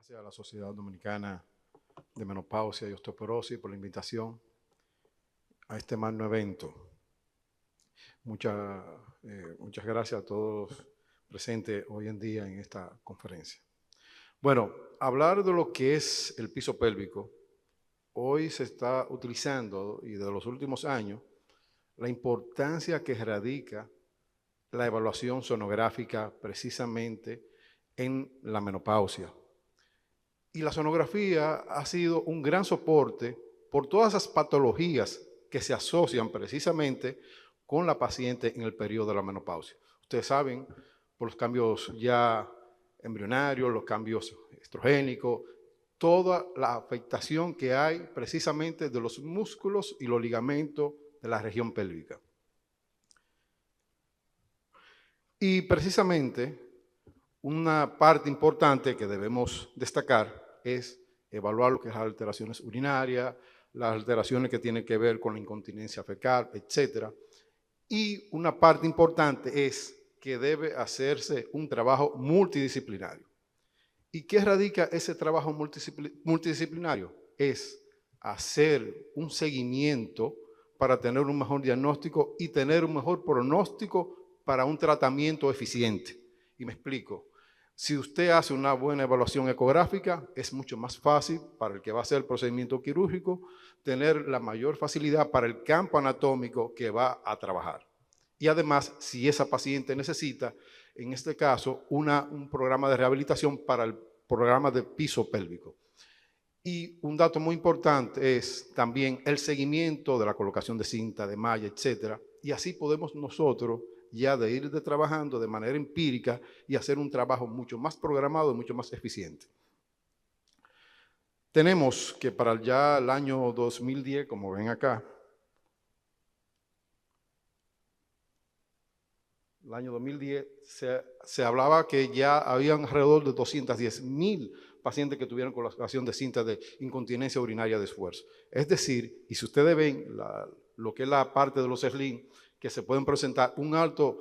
Gracias a la Sociedad Dominicana de Menopausia y Osteoporosis por la invitación a este magno evento. Muchas gracias a todos presentes hoy en día en esta conferencia. Bueno, hablar de lo que es el piso pélvico, hoy se está utilizando, y de los últimos años, la importancia que radica la evaluación sonográfica precisamente en la menopausia. Y la sonografía ha sido un gran soporte por todas esas patologías que se asocian precisamente con la paciente en el periodo de la menopausia. Ustedes saben, por los cambios ya embrionarios, los cambios estrogénicos, toda la afectación que hay precisamente de los músculos y los ligamentos de la región pélvica. Y precisamente una parte importante que debemos destacar es evaluar lo que es las alteraciones urinarias, las alteraciones que tienen que ver con la incontinencia fecal, etc. Y una parte importante es que debe hacerse un trabajo multidisciplinario. ¿Y qué radica ese trabajo multidisciplinario? Es hacer un seguimiento para tener un mejor diagnóstico y tener un mejor pronóstico para un tratamiento eficiente. Y me explico. Si usted hace una buena evaluación ecográfica, es mucho más fácil para el que va a hacer el procedimiento quirúrgico tener la mayor facilidad para el campo anatómico que va a trabajar. Y además, si esa paciente necesita, en este caso, un programa de rehabilitación para el programa de piso pélvico. Y un dato muy importante es también el seguimiento de la colocación de cinta, de malla, etcétera. Y así podemos nosotros ya de ir trabajando de manera empírica y hacer un trabajo mucho más programado y mucho más eficiente. Tenemos que para ya el año 2010, como ven acá, el año 2010 se hablaba que ya habían alrededor de 210,000 pacientes que tuvieron colocación de cinta de incontinencia urinaria de esfuerzo. Es decir, y si ustedes ven lo que es la parte de los sling, que se pueden presentar un alto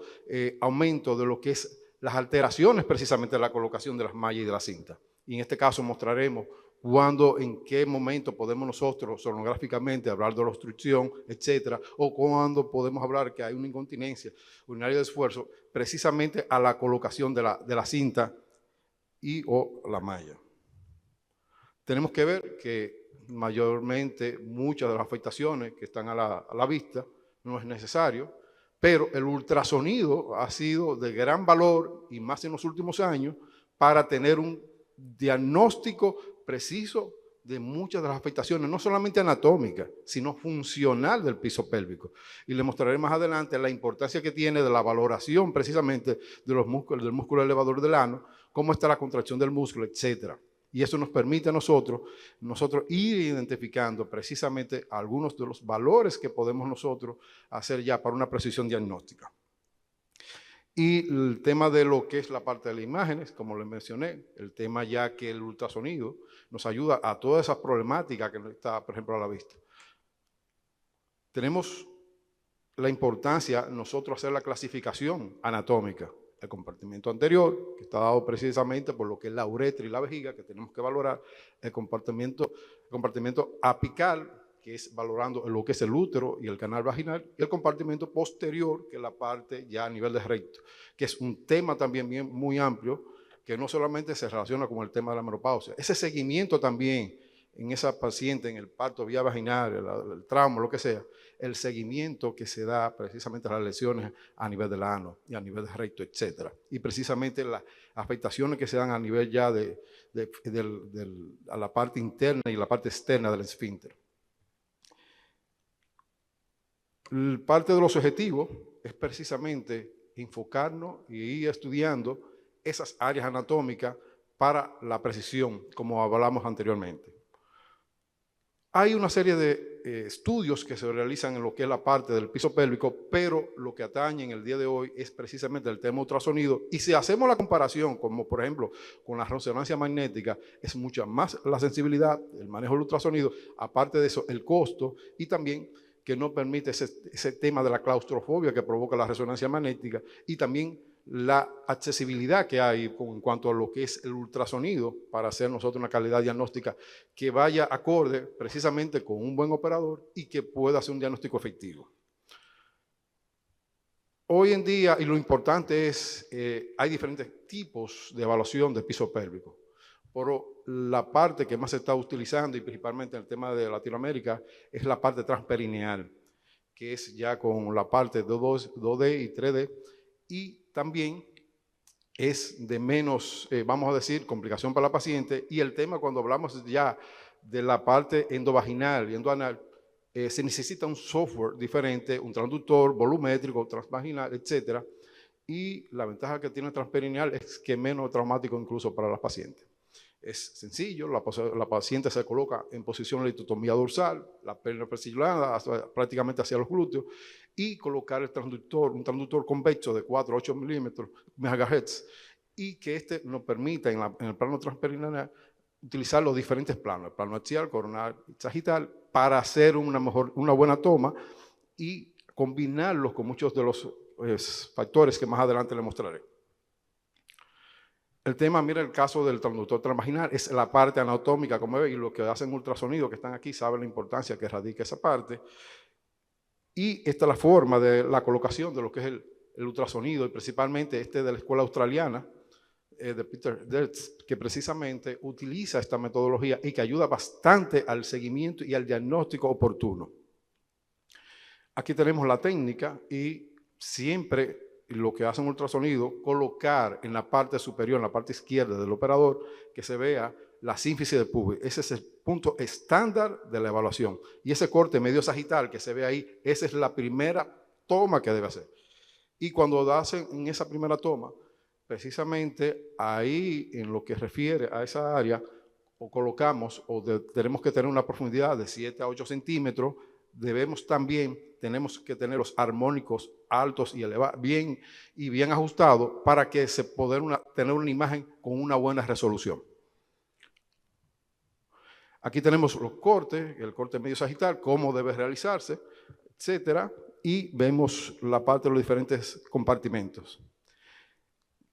aumento de lo que es las alteraciones precisamente de la colocación de las mallas y de la cinta. Y en este caso mostraremos cuándo, en qué momento podemos nosotros sonográficamente hablar de la obstrucción, etcétera, o cuándo podemos hablar que hay una incontinencia urinaria de esfuerzo precisamente a la colocación de la cinta y o la malla. Tenemos que ver que mayormente muchas de las afectaciones que están a la vista no es necesario, pero el ultrasonido ha sido de gran valor y más en los últimos años para tener un diagnóstico preciso de muchas de las afectaciones, no solamente anatómicas, sino funcional del piso pélvico. Y le mostraré más adelante la importancia que tiene de la valoración precisamente de los músculos, del músculo elevador del ano, cómo está la contracción del músculo, etcétera. Y eso nos permite a nosotros ir identificando precisamente algunos de los valores que podemos nosotros hacer ya para una precisión diagnóstica. Y el tema de lo que es la parte de las imágenes, como les mencioné, el tema ya que el ultrasonido nos ayuda a todas esas problemáticas que está, por ejemplo, a la vista. Tenemos la importancia nosotros hacer la clasificación anatómica. El compartimiento anterior, que está dado precisamente por lo que es la uretra y la vejiga, que tenemos que valorar, el compartimiento apical, que es valorando lo que es el útero y el canal vaginal, y el compartimento posterior, que es la parte ya a nivel de recto, que es un tema también muy amplio, que no solamente se relaciona con el tema de la menopausia, ese seguimiento también en esa paciente, en el parto vía vaginal, el trauma, lo que sea, el seguimiento que se da precisamente a las lesiones a nivel del ano y a nivel del recto, etc. Y precisamente las afectaciones que se dan a nivel ya a la parte interna y la parte externa del esfínter. Parte de los objetivos es precisamente enfocarnos y ir estudiando esas áreas anatómicas para la precisión, como hablamos anteriormente. Hay una serie de estudios que se realizan en lo que es la parte del piso pélvico, pero lo que atañe en el día de hoy es precisamente el tema ultrasonido. Y si hacemos la comparación, como por ejemplo con la resonancia magnética, es mucha más la sensibilidad, el manejo del ultrasonido, aparte de eso, el costo y también que no permite ese tema de la claustrofobia que provoca la resonancia magnética y también la accesibilidad que hay en cuanto a lo que es el ultrasonido para hacer nosotros una calidad diagnóstica que vaya acorde precisamente con un buen operador y que pueda hacer un diagnóstico efectivo. Hoy en día, y lo importante es, hay diferentes tipos de evaluación de piso pélvico. Pero la parte que más se está utilizando, y principalmente en el tema de Latinoamérica, es la parte transperineal, que es ya con la parte 2D y 3D, y también es de menos, vamos a decir, complicación para la paciente. Y el tema, cuando hablamos ya de la parte endovaginal y endoanal, se necesita un software diferente, un transductor volumétrico, transvaginal, etc. Y la ventaja que tiene el transperineal es que es menos traumático incluso para las pacientes. Es sencillo, la paciente se coloca en posición de litotomía dorsal, la pierna persillada prácticamente hacia los glúteos, y colocar el transductor, un transductor convexo de 4 a 8 MHz, y que este nos permita en el plano transperineal utilizar los diferentes planos, el plano axial, coronal y sagital, para hacer una buena toma y combinarlos con muchos de los factores que más adelante les mostraré. El tema, mira el caso del transductor transvaginal, es la parte anatómica, como ven, y los que hacen ultrasonido que están aquí saben la importancia que radica esa parte. Y esta es la forma de la colocación de lo que es el ultrasonido, y principalmente de la escuela australiana, de Peter Dertz, que precisamente utiliza esta metodología y que ayuda bastante al seguimiento y al diagnóstico oportuno. Aquí tenemos la técnica y siempre lo que hace un ultrasonido, colocar en la parte superior, en la parte izquierda del operador, que se vea la sínfisis del pubis. Ese es el punto estándar de la evaluación. Y ese corte medio sagital que se ve ahí, esa es la primera toma que debe hacer. Y cuando hacen en esa primera toma, precisamente ahí, en lo que refiere a esa área, o colocamos, tenemos que tener una profundidad de 7 a 8 centímetros, tenemos que tener los armónicos altos y elevados, bien ajustados, para que se pueda tener una imagen con una buena resolución. Aquí tenemos los cortes, el corte medio sagital, cómo debe realizarse, etcétera, y vemos la parte de los diferentes compartimentos.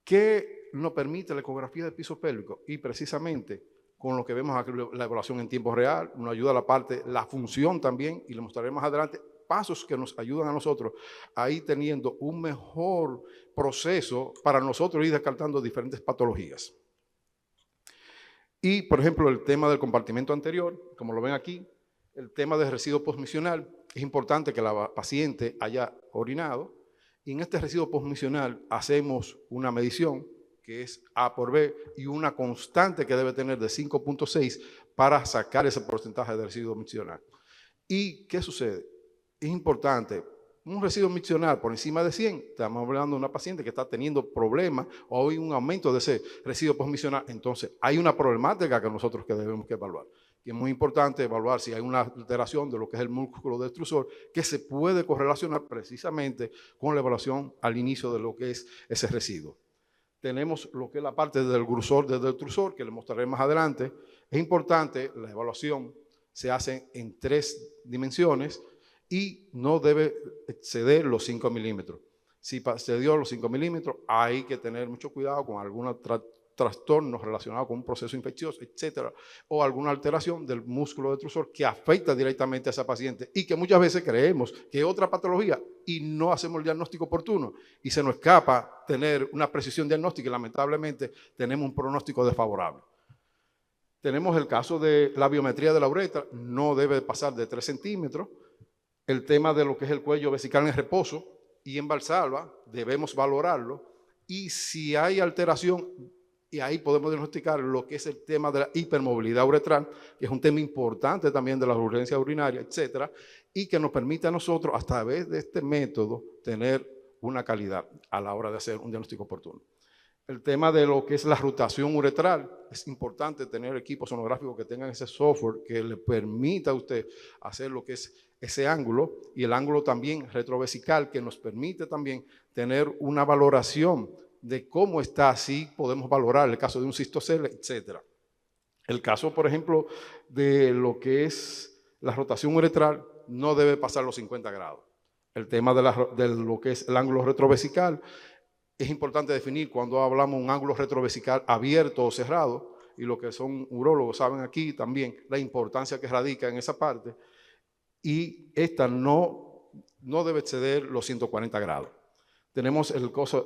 ¿Qué nos permite la ecografía del piso pélvico? Y precisamente con lo que vemos aquí, la evaluación en tiempo real, nos ayuda la función también, y le mostraré más adelante pasos que nos ayudan a nosotros a ir teniendo un mejor proceso para nosotros ir descartando diferentes patologías. Y, por ejemplo, el tema del compartimento anterior, como lo ven aquí, el tema del residuo postmisional, es importante que la paciente haya orinado, y en este residuo postmisional hacemos una medición que es A por B y una constante que debe tener de 5.6 para sacar ese porcentaje de residuo miccional. ¿Y qué sucede? Es importante, un residuo miccional por encima de 100, estamos hablando de una paciente que está teniendo problemas o hay un aumento de ese residuo postmisional, entonces hay una problemática que nosotros debemos que evaluar. Y es muy importante evaluar si hay una alteración de lo que es el músculo detrusor que se puede correlacionar precisamente con la evaluación al inicio de lo que es ese residuo. Tenemos lo que es la parte del grosor del detrusor, que le mostraré más adelante. Es importante, la evaluación se hace en 3 dimensiones y no debe exceder los 5 milímetros. Si excedió los 5 milímetros, hay que tener mucho cuidado con algún trastorno relacionado con un proceso infeccioso, etcétera, o alguna alteración del músculo detrusor que afecta directamente a esa paciente y que muchas veces creemos que es otra patología y no hacemos el diagnóstico oportuno y se nos escapa tener una precisión diagnóstica y lamentablemente tenemos un pronóstico desfavorable. Tenemos el caso de la biometría de la uretra, no debe pasar de 3 centímetros. El tema de lo que es el cuello vesical en reposo y en Valsalva, debemos valorarlo. Y si hay alteración, y ahí podemos diagnosticar lo que es el tema de la hipermovilidad uretral, que es un tema importante también de la urgencia urinaria, etcétera, y que nos permite a nosotros, a través de este método, tener una calidad a la hora de hacer un diagnóstico oportuno. El tema de lo que es la rotación uretral, es importante tener equipos sonográficos que tengan ese software que le permita a usted hacer lo que es ese ángulo, y el ángulo también retrovesical, que nos permite también tener una valoración de cómo está, así podemos valorar el caso de un cistocele, etc. El caso, por ejemplo, de lo que es la rotación uretral, no debe pasar los 50 grados. El tema de lo que es el ángulo retrovesical, es importante definir cuando hablamos de un ángulo retrovesical abierto o cerrado, y lo que son urólogos saben aquí también la importancia que radica en esa parte, y esta no debe exceder los 140 grados. Tenemos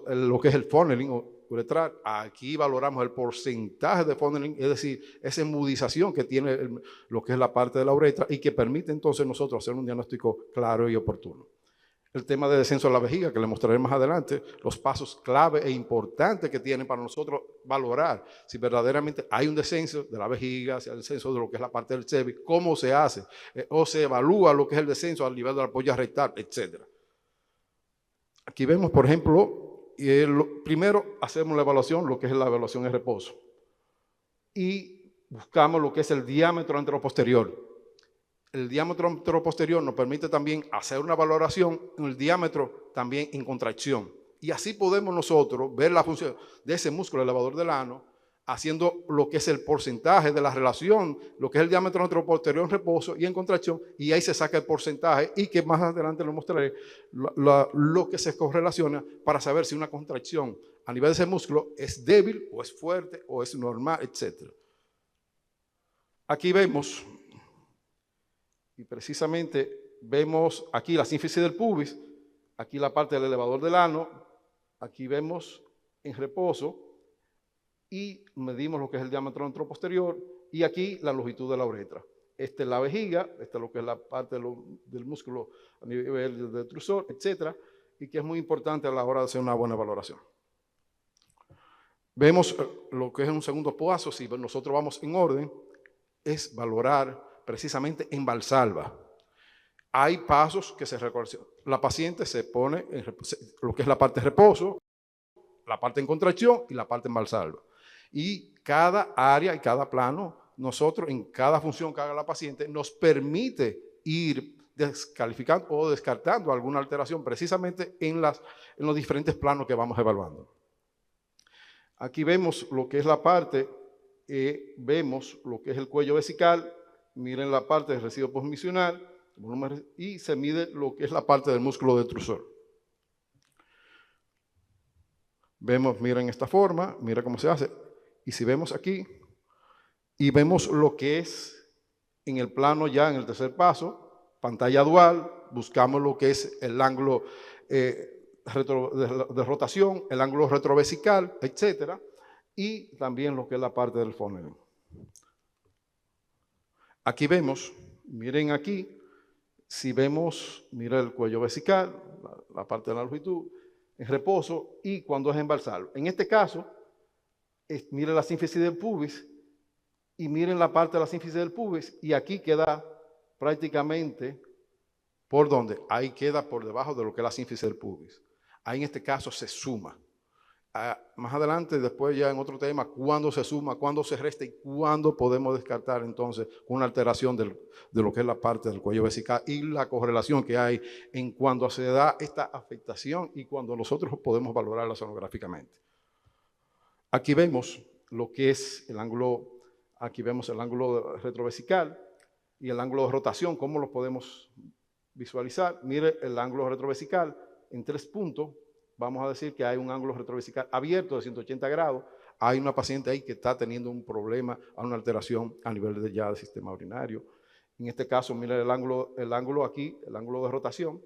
lo que es el funneling uretral. Aquí valoramos el porcentaje de funneling, es decir, esa embudización que tiene lo que es la parte de la uretra y que permite entonces nosotros hacer un diagnóstico claro y oportuno. El tema de descenso de la vejiga, que le mostraré más adelante, los pasos clave e importantes que tienen para nosotros valorar si verdaderamente hay un descenso de la vejiga, si hay un descenso de lo que es la parte del cervix, cómo se hace, o se evalúa lo que es el descenso al nivel de la polla rectal, etc. Aquí vemos, por ejemplo, primero hacemos la evaluación, lo que es la evaluación de reposo, y buscamos lo que es el diámetro anteroposterior. El diámetro anteroposterior nos permite también hacer una valoración en el diámetro también en contracción. Y así podemos nosotros ver la función de ese músculo elevador del ano, haciendo lo que es el porcentaje de la relación, lo que es el diámetro anteroposterior en reposo y en contracción, y ahí se saca el porcentaje, y que más adelante lo mostraré, lo que se correlaciona para saber si una contracción a nivel de ese músculo es débil o es fuerte o es normal, etc. Aquí vemos, y precisamente vemos aquí la sínfisis del pubis, aquí la parte del elevador del ano, aquí vemos en reposo y medimos lo que es el diámetro anteroposterior y aquí la longitud de la uretra. Esta es la vejiga, esta es lo que es la parte del músculo a nivel del detrusor, etcétera, y que es muy importante a la hora de hacer una buena valoración. Vemos lo que es un segundo paso, si nosotros vamos en orden, es valorar precisamente en Valsalva. Hay pasos que se recorren. La paciente se pone en lo que es la parte de reposo, la parte en contracción y la parte en Valsalva. Y cada área y cada plano, nosotros en cada función que haga la paciente, nos permite ir descalificando o descartando alguna alteración precisamente en los diferentes planos que vamos evaluando. Aquí vemos lo que es la parte, vemos lo que es el cuello vesical. Miren la parte del residuo postmisional y se mide lo que es la parte del músculo detrusor. Vemos, miren esta forma, mira cómo se hace. Y si vemos aquí, y vemos lo que es en el plano ya en el tercer paso, pantalla dual, buscamos lo que es el ángulo de rotación, el ángulo retrovesical, etcétera, y también lo que es la parte del funneling. Aquí vemos, miren aquí, si vemos, mira el cuello vesical, la parte de la longitud, en reposo y cuando es en Valsalva. En este caso, miren la sínfisis del pubis y miren la parte de la sínfisis del pubis y aquí queda prácticamente, ¿por dónde? Ahí queda por debajo de lo que es la sínfisis del pubis. Ahí en este caso se suma. Más adelante, después ya en otro tema, cuándo se suma, cuándo se resta y cuándo podemos descartar entonces una alteración de lo que es la parte del cuello vesical y la correlación que hay en cuando se da esta afectación y cuando nosotros podemos valorarla sonográficamente. Aquí vemos lo que es el ángulo, aquí vemos el ángulo retrovesical y el ángulo de rotación, cómo lo podemos visualizar. Mire el ángulo retrovesical en 3 puntos. Vamos a decir que hay un ángulo retrovesical abierto de 180 grados. Hay una paciente ahí que está teniendo un problema, una alteración a nivel del sistema urinario. En este caso, mire el ángulo aquí, el ángulo de rotación,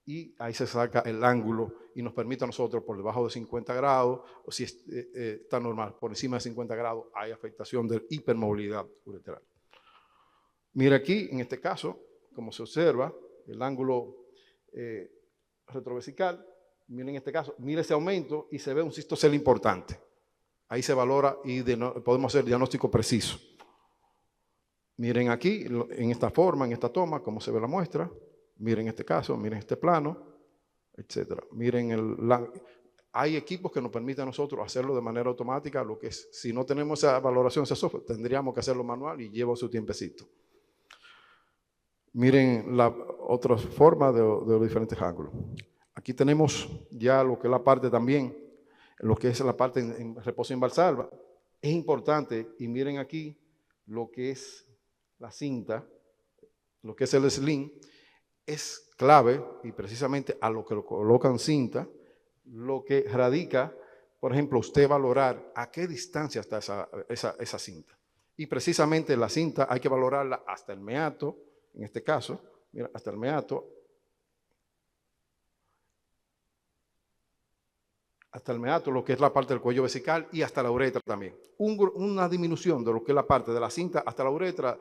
y ahí se saca el ángulo y nos permite a nosotros por debajo de 50 grados, o si está normal, por encima de 50 grados, hay afectación de hipermovilidad uretral. Mire aquí, en este caso, como se observa, el ángulo retrovesical. Miren este caso, mire ese aumento y se ve un cistocel importante. Ahí se valora y podemos hacer diagnóstico preciso. Miren aquí, en esta forma, en esta toma, cómo se ve la muestra. Miren este caso, miren este plano, etc. Miren, hay equipos que nos permiten a nosotros hacerlo de manera automática, lo que es, si no tenemos esa valoración, ese software, tendríamos que hacerlo manual y lleva su tiempecito. Miren la otra forma de los diferentes ángulos. Aquí tenemos ya lo que es la parte también, lo que es la parte en reposo en Valsalva. Es importante, y miren aquí lo que es la cinta, lo que es el sling, es clave, y precisamente a lo que lo colocan cinta, lo que radica, por ejemplo, usted valorar a qué distancia está esa cinta. Y precisamente la cinta hay que valorarla hasta el meato, en este caso, mira, hasta el meato, lo que es la parte del cuello vesical, y hasta la uretra también. Una disminución de lo que es la parte de la cinta hasta la uretra,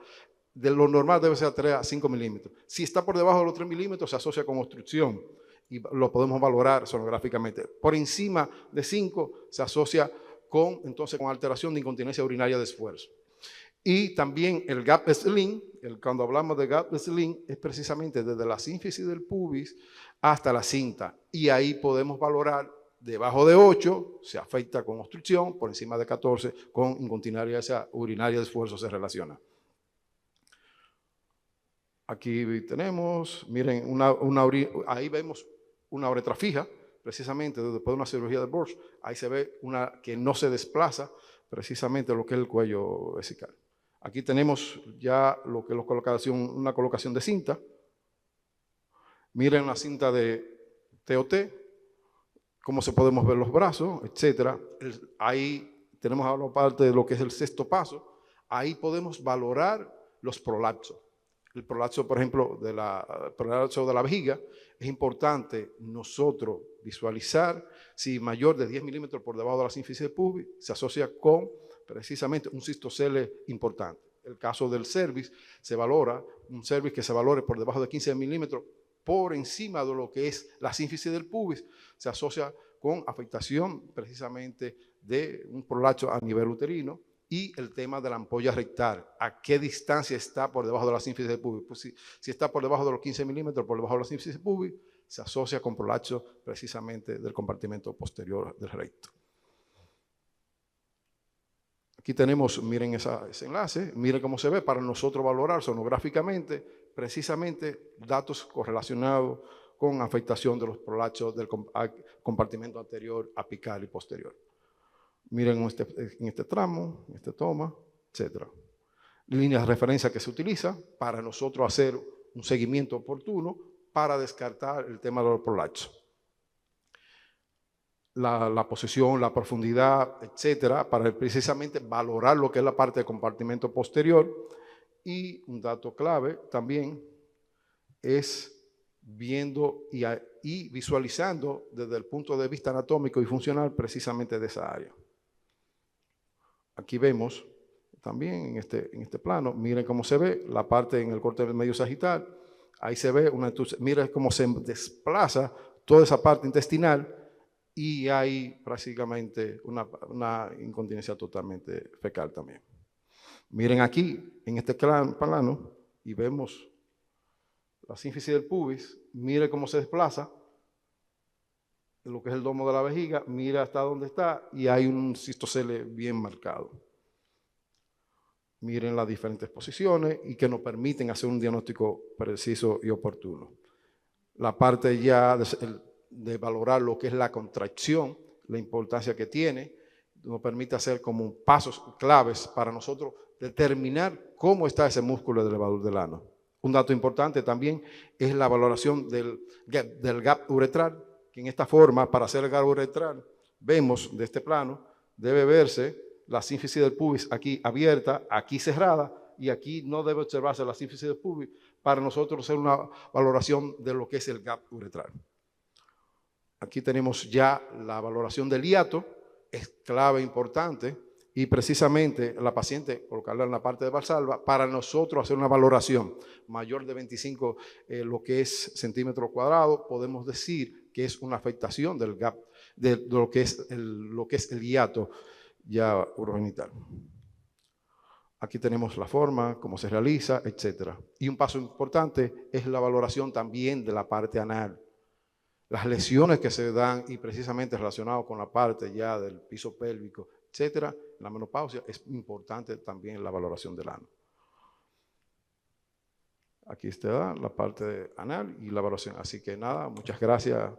de lo normal debe ser 3 a 5 milímetros. Si está por debajo de los 3 milímetros, se asocia con obstrucción y lo podemos valorar sonográficamente. Por encima de 5 se asocia con alteración de incontinencia urinaria de esfuerzo. Y también el gap sling, cuando hablamos de gap sling, es precisamente desde la sínfisis del pubis hasta la cinta. Y ahí podemos valorar debajo de 8, se afecta con obstrucción, por encima de 14, con incontinencia urinaria de esfuerzo se relaciona. Aquí tenemos, miren, ahí vemos una uretra fija, precisamente después de una cirugía de Borch. Ahí se ve una que no se desplaza, precisamente lo que es el cuello vesical. Aquí tenemos ya lo que es una colocación de cinta. Miren la cinta de TOT, cómo se podemos ver los brazos, etc. Ahí tenemos ahora parte de lo que es el sexto paso. Ahí podemos valorar los prolapsos. El prolapso, por ejemplo, prolapso de la vejiga, es importante nosotros visualizar si mayor de 10 milímetros por debajo de la sínfisis del pubis se asocia con precisamente un cistocele importante. El caso del cervix se valora, un cervix que se valore por debajo de 15 milímetros por encima de lo que es la sínfisis del pubis, se asocia con afectación precisamente de un prolapso a nivel uterino. Y el tema de la ampolla rectal, a qué distancia está por debajo de la sínfisis del pubis. Pues si está por debajo de los 15 milímetros, por debajo de la sínfisis del pubis, se asocia con prolapso precisamente del compartimento posterior del recto. Aquí tenemos, miren ese enlace, miren cómo se ve para nosotros valorar sonográficamente precisamente datos correlacionados con afectación de los prolapsos del compartimento anterior, apical y posterior. Miren en este tramo, en este toma, etc. Líneas de referencia que se utiliza para nosotros hacer un seguimiento oportuno para descartar el tema de los prolapsos. La posición, la profundidad, etcétera, para precisamente valorar lo que es la parte del compartimento posterior. Y un dato clave también es viendo y visualizando desde el punto de vista anatómico y funcional precisamente de esa área. Aquí vemos también en este plano, miren cómo se ve la parte en el corte del medio sagital. Ahí se ve, miren cómo se desplaza toda esa parte intestinal y hay prácticamente una incontinencia totalmente fecal también. Miren aquí, en este plano, y vemos la sínfisis del pubis, miren cómo se desplaza lo que es el domo de la vejiga, mira hasta dónde está y hay un cistocele bien marcado. Miren las diferentes posiciones y que nos permiten hacer un diagnóstico preciso y oportuno. La parte ya de valorar lo que es la contracción, la importancia que tiene, nos permite hacer como pasos claves para nosotros determinar cómo está ese músculo del elevador del ano. Un dato importante también es la valoración del gap uretral, que en esta forma, para hacer el gap uretral, vemos de este plano, debe verse la sínfisis del pubis aquí abierta, aquí cerrada, y aquí no debe observarse la sínfisis del pubis para nosotros hacer una valoración de lo que es el gap uretral. Aquí tenemos ya la valoración del hiato, es clave importante, y precisamente la paciente colocarla en la parte de Valsalva para nosotros hacer una valoración mayor de 25 lo que es centímetros cuadrados, podemos decir que es una afectación del gap, de lo que es el hiato ya urogenital. Aquí tenemos la forma, cómo se realiza, etc. Y un paso importante es la valoración también de la parte anal. Las lesiones que se dan y precisamente relacionadas con la parte ya del piso pélvico, etcétera, la menopausia, es importante también la valoración del ano. Aquí está la parte anal y la valoración. Así que nada, muchas gracias.